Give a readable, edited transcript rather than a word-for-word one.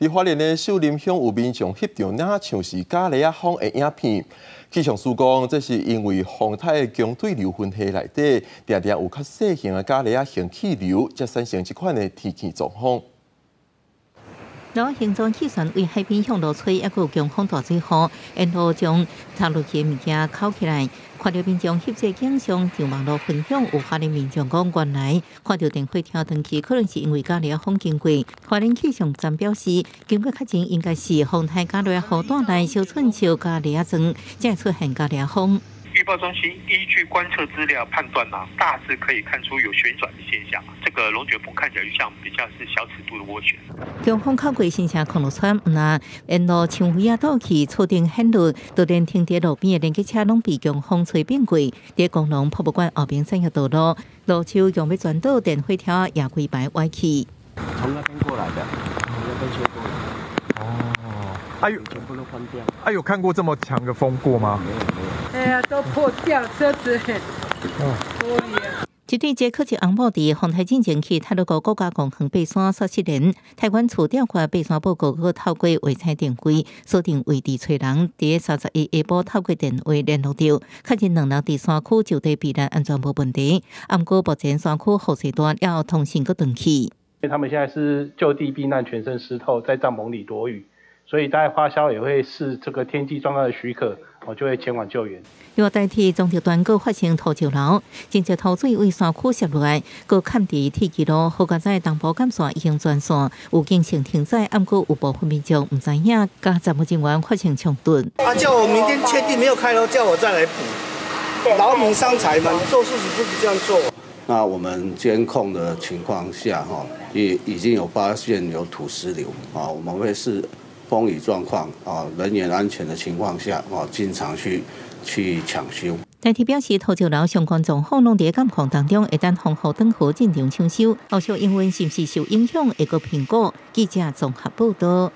伫花莲的秀林乡有民众翕到那像是咖喱啊风的影片，气象署讲，这是因为风台的强对流分系内底，常常有较细型的咖喱啊型气流，才产生这款的天气状况。若形状气旋为海边向落吹，还有强风大水雨，沿途将插落去的物件扣起来。看到民众翕这景象，上网络分享，有花莲民众讲，原来看到电火跳登去，可能是因为咖喱风经过。花莲气象站表示，经过确认，应该是风台咖喱雨带来小寸秋咖喱层，才会出现咖喱风。预报中心依据观测资料判断大致可以看出有旋转的现象。这个龙卷风看起来就像比较是小尺度的涡旋。强风靠过新城公路村，那沿路墙灰倒去，厝顶陷落，就连停伫路边的连接车拢被强风吹变过。伫公路博物馆后边产业道路，路树用要转到电火条也规排歪去。从那边过来的，从那边吹过来。全部都关掉。有看过这么强的风过吗？没有。哎呀，都破掉车子，玻璃。一对捷克籍红帽伫风台进前去泰鲁阁国家公园爬山37年，台湾厝调看爬山报告，佮透过画彩电规锁定位置找人，伫31下晡透过电话联络到，确认2人伫山区就地避难，安全无问题。毋过目前山区雨势大，了通信佮断去。他们现在是就地避难，全身湿透，在帐篷里躲雨。所以，大概花销也会视这个天气状况的许可，就会前往救援。另外，代替中铁段各发生土石流，真济土水为山区泄落来，各砍伫铁基路、好佳在东部干线已经全线有进行停载，不过有部分民众唔知影，甲站务人员发生冲突。叫我明天确定没有开喽，叫我再来补。劳民伤财嘛，做事情不这样做。那我们监控的情况下，也已经有发现有土石流我们会视风雨状况人员安全的情况下经常去抢修。代替表示，土石流相关状况拢伫监控当中，会等风雨转好进场抢修。后续因为是不是受影响，会个评估。记者综合报道。